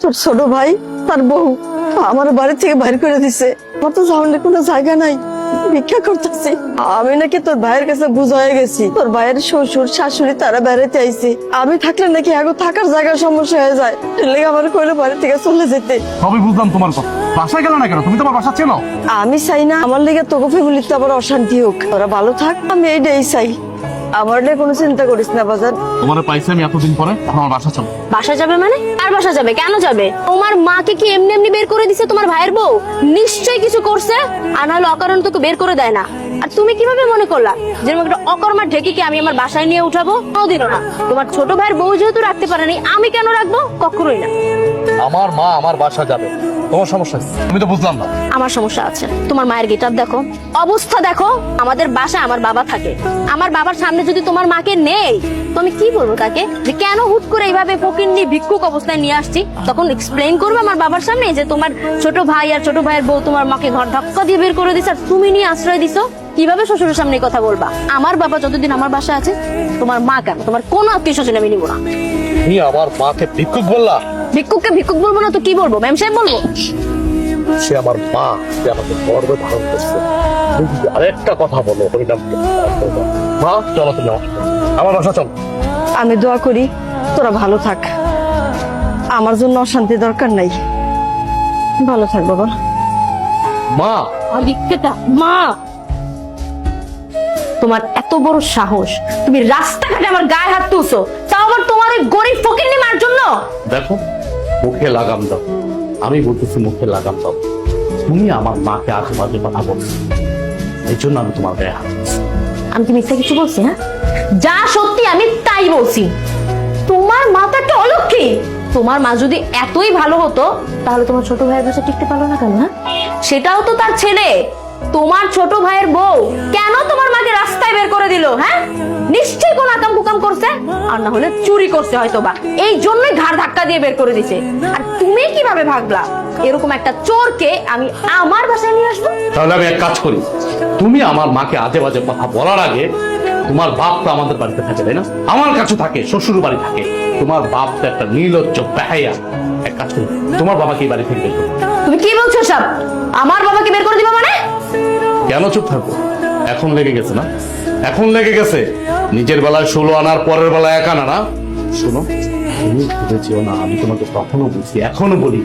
তোর ছোট ভাই তার বউ আমার বাড়ি থেকে বাইর করে দিছে। আমার তো সামনে কোনো জায়গা নাই, ভিক্ষা করতেছি। আমি নাকি তোর ভাইয়ের কাছে বুঝা হয়ে গেছি, তোর ভাইয়ের শ্বশুর শাশুড়ি তারা বেড়াতে আইছে। আমি থাকলে নাকি আগে থাকার জায়গার সমস্যা হয়ে যায়, লেগে আমার কইলো বাড়ি থেকে চলে যেতে। সবই বুঝলাম তোমার কথা, বাসায় গেল না কেন? তুমি তোমার বাসা চেনো? আমি চাই না আমার লেগে তোকে ফ্যামিলিতে আবার অশান্তি হোক, ওরা ভালো থাক, আমি এইটাই চাই। আমার নিয়ে কোনো চিন্তা করিস না বাজার। তোমার পাইছি আমি এতদিন পরে, এখন আমার বাসা চলো। বাসা যাবে মানে? আর বাসা যাবে কেন যাবে? তোমার মাকে কি এমনি এমনি বের করে দিছে তোমার ভাইয়ের বউ? নিশ্চয়ই কিছু করছে, আর নাহলে অকারণ তোকে বের করে দেয় না। আর তুমি কিভাবে মনে করলা যে একটা অকর্মা ঢেকিকে আমি আমার বাসায় নিয়ে উঠাবো? কোনোদিনও না। তোমার ছোট ভাইয়ের বউ যেহেতু রাখতে পারেনি, আমি কেন রাখবো? কখনোই না। আমার মা আমার বাসা যাবে, তোমার সমস্যা কি? আমি তো বুঝলাম না। আমার সমস্যা আছে। তোমার মায়ের গেটআপ দেখো, অবস্থা দেখো। আমাদের বাসায় আমার বাবা থাকে, আমার বাবার সামনে যদি তোমার মাকে নেই তো আমি কি বলবো তাকে যে কেন হুট করে এইভাবে ফকিন্নি ভিক্ষুক অবস্থায় নিয়ে আসছি? তখন এক্সপ্লেইন করবো আমার বাবার সামনে যে তোমার ছোট ভাই আর ছোট ভাইয়ের বউ তোমার মাকে ঘর ধাক্কা দিয়ে বের করে দিছে আর তুমি নিয়ে আশ্রয় দিছো। কিভাবে শ্বশুরের সামনে কথা বলবা? আমার বাবা যতদিন আমার বাসায় আছে, তোমার মা কেন, তোমার কোনো আত্মীয় স্বজন আমি নিবো না। তুমি আমার মাকে ভিক্ষুক বললা? ভিক্ষুককে ভিক্ষুক বলবো না তো কি বলবো? ম্যাম সাহেব বলবো? সে আমার মা, সে আমাকে গর্বে ধারণ করছে। তুমি যদি আরেকটা কথা বলো হরিনাম মা, চলো তুমি আমার বাসা চলো। আমি দোয়া করি তোরা ভালো থাক, আমার জন্য অশান্তি দরকার নাই। ভালো থাক বাবা। মা মা, তোমার এত বড় সাহস, তুমি রাস্তাঘাটে আমার গায়ে হাত তুলছো, তাও আবার তোমার ওই গরিব ফকিন্নি মার জন্য। দেখো, মুখে লাগাম দাও। আমি বলতেছি মুখে লাগাম দাও। তুমি আমার মাকে আশেপাশে কথা বলছো, এই জন্য আমি তোমার গায়ে হাত দিচ্ছি। আমি কি মিথ্যা কিছু বলছি? হ্যাঁ, যা সত্যি আমি তাই বলছি। তোমার মা তো একটা অলক্ষী। তোমার মা যদি এতই ভালো হতো তাহলে তোমার ছোট ভাইয়ের কাছে টিকতে পারলো না কেন? হ্যাঁ, সেটাও তো তার ছেলে। তোমার ছোট ভাইয়ের বউ কেন তোমার মাকে রাস্তায় বের করে দিল? হ্যাঁ, নিশ্চয়ই কোন আকাম কুকাম করছে, আর না হলে চুরি করছে হয়তো বা, এই জন্যই ঘাড় ধাক্কা দিয়ে বের করে দিছে। আর তুমি কিভাবে ভাবলা এরকম একটা চোরকে আমি আমার বাসায় নিয়ে আসবো? তাহলে আমি এক কাজ করি, তুমি আমার মাকে আজে বাজে কথা বলার আগে, তোমার বাপ তো আমাদের বাড়িতে থাকে তাই না, আমার কাছে থাকে, শ্বশুর বাড়ি থাকে। তোমার বাপ তো একটা নির্লজ্জ বেহাইয়া। এক কাজ করি, তোমার বাবাকে এই বাড়ি থেকে বের করো। তুমি কি বলছো সব? আমার বাবাকে বের করে দিবা মানে? কেন চুপ থাকবো? এখন লেগে গেছে না? এখন লেগে গেছে। নিজের বেলায় 16 আনার, পরের বেলায় 1 আনা না। শোনো, তুমি ভেবেছিও না আমি তোমাকে কখনো বলছি, এখনো বলি,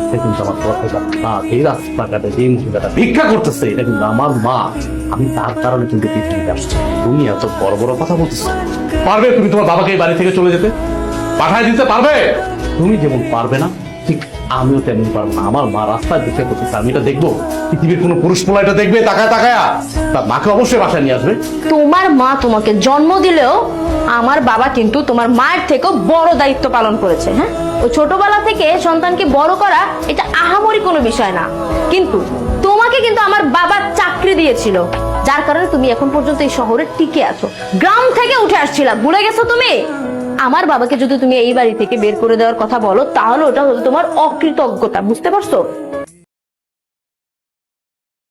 এটা কিন্তু আমার কথা না। এই রাস্তাঘাটে যে মহিলাটা ভিক্ষা করতেছে, এটা কিন্তু আমার মা। আমি তার কারণে কিন্তু পৃথিবীতে আসছি। তুমি এত বড় বড় কথা বলতেছো। পারবে তুমি তোমার বাবাকে এই বাড়ি থেকে চলে যেতে? পাঠায় দিতে পারবে? তুমি যেমন পারবে না, ঠিক আমিও তেমন পারবো না। আমার মা রাস্তায় ভিক্ষা করতেছে, আমি এটা দেখবো? পৃথিবীর কোনো পুরুষ পোলা এটা দেখবে তাকায় তাকায়া? তার মাকে অবশ্যই বাসায় নিয়ে আসবে। তোমার মা তোমাকে জন্ম দিলেও আমার বাবা কিন্তু তোমার মায়ের থেকেও বড় দায়িত্ব পালন করেছে। হ্যাঁ, ওই ছোটবেলা থেকে সন্তানকে বড় করা এটা আহামরি কোনো বিষয় না, কিন্তু তোমাকে কিন্তু আমার বাবা চাকরি দিয়েছিল, যার কারণে তুমি এখন পর্যন্ত এই শহরে টিকে আছো। গ্রাম থেকে উঠে আসছিলা, ভুলে গেছো তুমি? আমার বাবাকে যদি তুমি এই বাড়ি থেকে বের করে দেওয়ার কথা বলো তাহলে ওটা হলো তোমার অকৃতজ্ঞতা, বুঝতে পারছো?